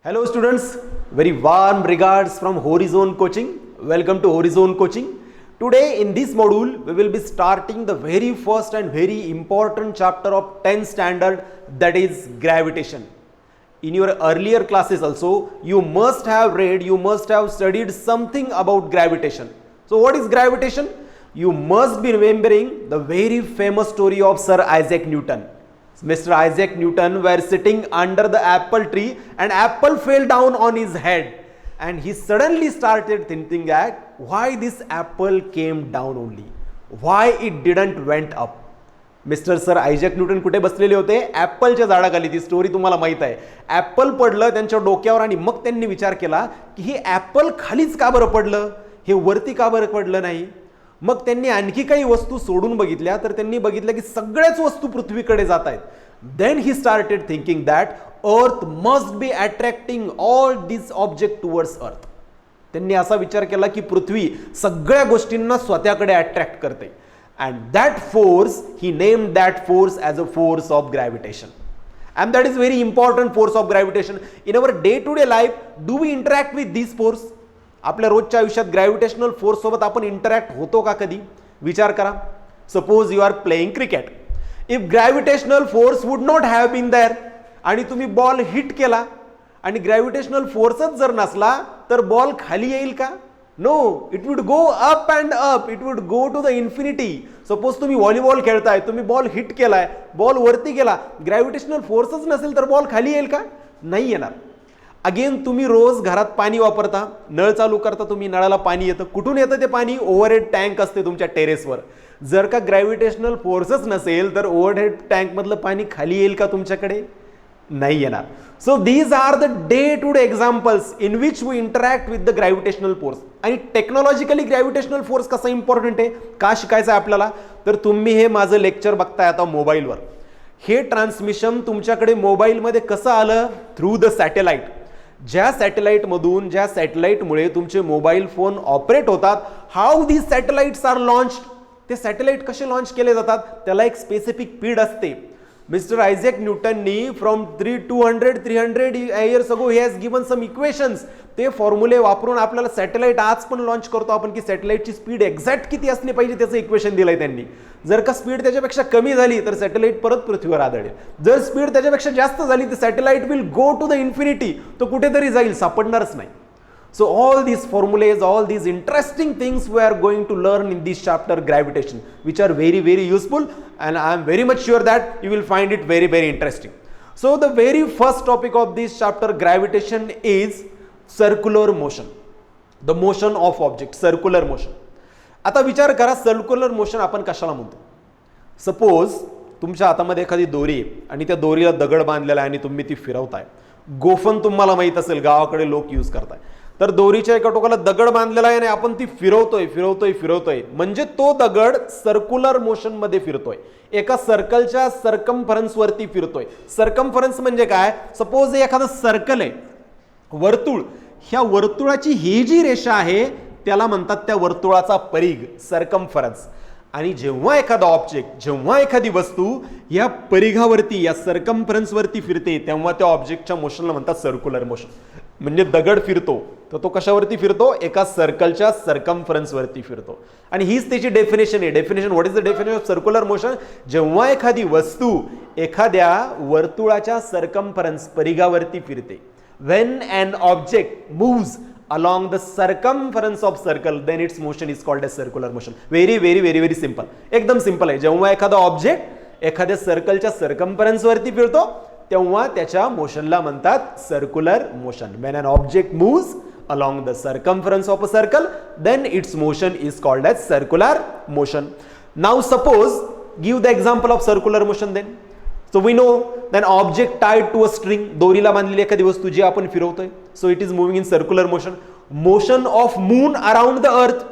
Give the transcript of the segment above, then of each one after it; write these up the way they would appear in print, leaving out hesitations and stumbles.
Hello students, very warm regards from Horizon Coaching. Welcome to Horizon Coaching. Today in this module we will be starting the very first and very important chapter of 10th standard, that is gravitation. In your earlier classes also you must have read, you must have studied something about gravitation. So what is gravitation? You must be remembering the very famous story of Sir Isaac Newton. Mr. Isaac Newton were sitting under the apple tree and apple fell down on his head, and he suddenly started thinking that why this apple came down only, why it didn't went up. Mister sir Isaac Newton कुठे बसलेले होते? ॲपलच्या झाडाखाली. ती story तुम्हाला माहित आहे. Apple पडलं त्यांच्या डोक्यावर आणि मग त्यांनी विचार केला की हे ॲपल खालीच का बरं पडलं, हे वरती का बरं पडलं नाही. मग त्यांनी आणखी काही वस्तू सोडून बघितल्या तर त्यांनी बघितलं की सगळ्याच वस्तू पृथ्वीकडे जात आहेत. Then he started thinking that earth must be attracting all this object towards earth. त्यांनी असा विचार केला की पृथ्वी सगळ्या गोष्टींना स्वतःकडे अट्रॅक्ट करते. And that force, he named that force as a force of gravitation. And that is very important force of gravitation. In our day-to-day life, do we interact with this force? आपल्या रोजच्या आयुष्यात gravitational force सोबत आपण interact होतो का कधी? विचार करा. Suppose you are playing cricket. If gravitational force would not have been there आणि तुम्ही बॉल हिट केला आणि ग्रॅव्हिटेशनल फोर्सच जर नसला तर बॉल खाली येईल का? No, it would go up and up. It would go to the infinity. Suppose तुम्ही व्हॉलीबॉल खेळताय, तुम्ही बॉल हिट केलाय, बॉल वरती गेला, ग्रॅव्हिटेशनल फोर्सच नसेल तर बॉल खाली येईल का? नाही येणार. अगेन तुम्ही रोज घरात पाणी वापरता, नळ चालू करता, तुम्ही नळाला पाणी येतं. कुठून येतं ते पाणी? ओव्हरहेड टँक असते तुमच्या टेरेसवर. जर का ग्रॅव्हिटेशनल फोर्सच नसेल तर ओव्हरहेड टँक मधलं पाणी खाली येईल का तुमच्याकडे? नाही येणार. So these are the day to day examples in which we interact with the gravitational force. आणि टेक्नॉलॉजिकली ग्रॅव्हिटेशनल फोर्स कसा इम्पॉर्टंट आहे, का शिकायचं आहे आपल्याला? तर तुम्ही हे माझं लेक्चर बघताय आता मोबाईलवर. हे ट्रान्समिशन तुमच्याकडे मोबाईलमध्ये कसं आलं? Through the satellite. ज्या सॅटेलाइटमधून, ज्या सॅटेलाइटमुळे तुमचे मोबाईल फोन ऑपरेट होतात. How these satellites are launched. ते सॅटेलाइट कसे लॉन्च केले जातात? त्याला एक स्पेसिफिक पीड असते. मिस्टर आयझॅक न्यूटननी from 300 years ago he has given some equations. ते फॉर्म्युले वापरून आपल्याला सॅटेलाइट आज पण लॉन्च करतो आपण की सॅटेलाइटची स्पीड एक्झॅक्ट किती असली पाहिजे त्याचं इक्वेशन दिलंय त्यांनी. जर का स्पीड त्याच्यापेक्षा कमी झाली तर सॅटेलाइट परत पृथ्वीवर आदळेल. जर स्पीड त्याच्यापेक्षा जास्त झाली तर satellite will go to the infinity. तो कुठेतरी जाईल, सापडणारच नाही. So all these formulas, all these interesting things we are going to learn in this chapter gravitation, which are very very useful, and I am very much sure that you will find it very very interesting. So the very first topic of this chapter gravitation is circular motion, the motion of object, circular motion. आता विचार करा circular motion आपण कशाला म्हणतो? Suppose तुमच्या हातामध्ये एखादी दोरी आहे आणि त्या दोरीला दगड बांधलेला आहे आणि तुम्ही ती फिरवताय. गोफन तुम्हाला माहित असेल, गावाकडे लोक यूज करताय. तर दोरीच्या एका टोकाला दगड बांधलेला आहे आणि आपण ती फिरवतोय म्हणजे तो दगड सर्क्युलर मोशन मध्ये फिरतोय, एका सर्कलच्या सर्कम्फरन्स वरती फिरतोय. सर्कम्फरन्स म्हणजे काय? सपोज एखादं सर्कल आहे, वर्तुळ. ह्या वर्तुळाची ही जी रेषा आहे त्याला म्हणतात त्या वर्तुळाचा परिघ, सर्कम्फरन्स. आणि जेव्हा एखादा ऑब्जेक्ट, जेव्हा एखादी वस्तू या परिघावरती, या सर्कम्फरन्स वरती फिरते तेव्हा त्या ऑब्जेक्टच्या मोशनला म्हणतात सर्क्युलर मोशन. म्हणजे दगड फिरतो तर तो कशावरती फिरतो? एका सर्कलच्या सर्कम्फरन्स वरती फिरतो. आणि हीच त्याची डेफिनेशन आहे. Definition, what is the definition of circular motion? जेव्हा एखादी वस्तू एखाद्या वर्तुळाच्या सर्कम्फरन्स, परिघावरती फिरते. When an object moves along the circumference of circle, then its motion is called as circular motion. Very very very very simple, एकदम simple आहे. जेव्हा एखादा ऑब्जेक्ट एखाद्या सर्कलच्या सर्कम्फरन्स वरती फिरतो तेव्हा त्याच्या मोशनला म्हणतात circular motion. When an object moves along the circumference of a circle, then its motion is called as circular motion. Now suppose, give the example of circular motion then. So we know that object tied to a string, दोरीला बांधलेली एखादी वस्तू जी आपण फिरवतोय, so it is moving in circular motion. Motion of moon around the earth,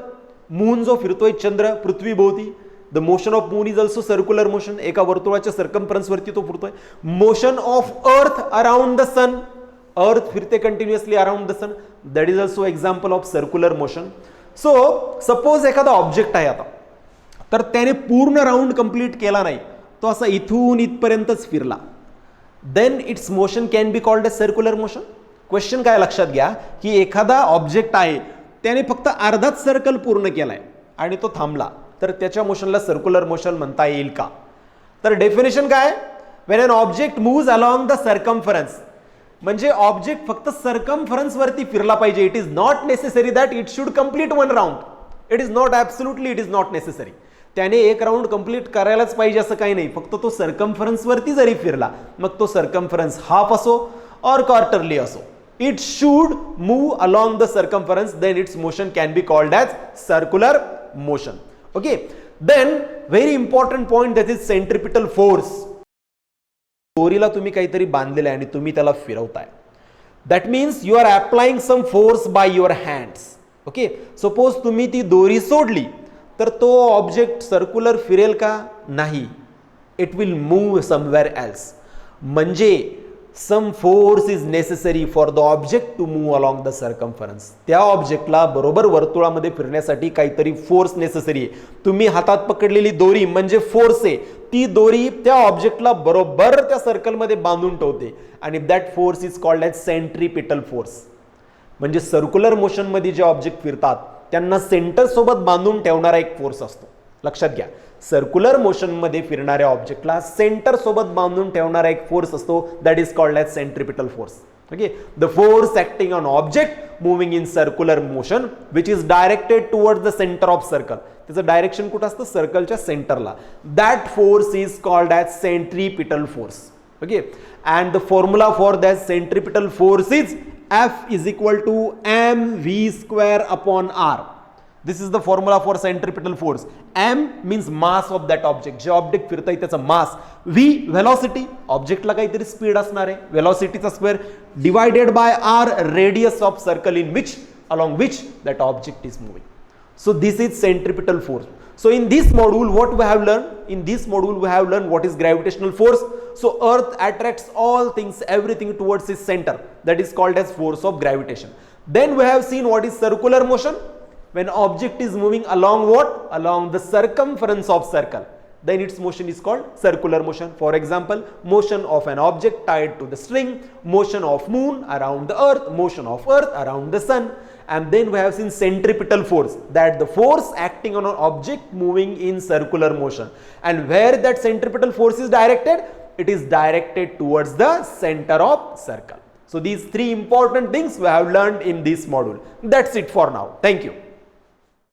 moon जो फिरतोय चंद्र पृथ्वी भोवती, the motion of moon is also circular motion. एका वर्तुळाच्या circumference वरती तो फिरतोय. Motion of earth around the sun, earth फिरते continuously around the sun, that is also example of circular motion. So suppose एखादा ऑब्जेक्ट आहे आता, तर त्याने पूर्ण राउंड कंप्लीट केला नाही, तो असा इथून इथपर्यंतच फिरला, then it's motion can be called a circular motion. Question काय लक्षात घ्या की एखादा ऑब्जेक्ट आहे त्याने फक्त अर्धाच सर्कल पूर्ण केलाय आणि तो थांबला तर त्याच्या मोशनला सर्क्युलर मोशन म्हणता येईल का? तर डेफिनेशन काय? When an object moves along the circumference, म्हणजे ऑब्जेक्ट फक्त सर्कम्फरन्स वरती फिरला पाहिजे. It is not necessary that it should complete one round. It is not absolutely it is not necessary. त्याने एक राऊंड कंप्लीट करायलाच पाहिजे असं काही नाही. फक्त तो सर्कम्फरन्स वरती जरी फिरला, मग तो सर्कम्फरन्स हाफ असो और क्वार्टरली असो, it should move along the circumference, then its motion can be called as circular motion. Okay, then very important point, that is centripetal force. दोरीला तुम्ही काहीतरी बांधलेलं आहे आणि तुम्ही त्याला फिरवताय. That means you are applying some force by your hands. Okay, suppose तुम्ही ती दोरी सोडली तर तो ऑब्जेक्ट सर्क्युलर फिरेल का? नाही. It will move somewhere else. म्हणजे some force is necessary for the object to move along the circumference. त्या ऑब्जेक्टला बरोबर वर्तुळामध्ये फिरण्यासाठी काहीतरी फोर्स नेसेसरी आहे. तुम्ही हातात पकडलेली दोरी म्हणजे फोर्स आहे. ती दोरी त्या ऑब्जेक्टला बरोबर त्या सर्कलमध्ये बांधून ठेवते आणि that force is called as centripetal force. म्हणजे सर्क्युलर मोशन मध्ये जे ऑब्जेक्ट फिरतात त्यांना सेंटर सोबत बांधून ठेवणारा एक फोर्स असतो. लक्षात घ्या, सर्क्युलर मोशन मध्ये फिरणाऱ्या ऑब्जेक्टला सेंटर सोबत बांधून ठेवणारा एक फोर्स असतो, that is called as centripetal force. Okay, the force acting on object moving in circular motion which is directed towards the centre of circle. त्याचं डायरेक्शन कुठं असतं? सर्कलच्या सेंटरला. That force is called as centripetal force. Okay, and the formula for that centripetal force is F is equal to mv square upon r. This is the formula for centripetal force. M means mass of that object. जे object फिरतंय त्याचा mass. V velocity, ऑब्जेक्टला काहीतरी speed असणार आहे, वेलॉसिटीचा square, divided by r radius of circle in which along which that object is moving. So this is centripetal force. So in this module what we have learned? In this module we have learned what is gravitational force. So earth attracts all things, everything towards its center. That is called as force of gravitation. Then we have seen what is circular motion. When object is moving along what? Along the circumference of circle, then its motion is called circular motion. For example, motion of an object tied to the string, motion of moon around the earth, motion of earth around the sun. And then we have seen centripetal force, that the force acting on an object moving in circular motion. And where that centripetal force is directed? It is directed towards the center of circle. So these three important things we have learned in this module. That's it for now. Thank you.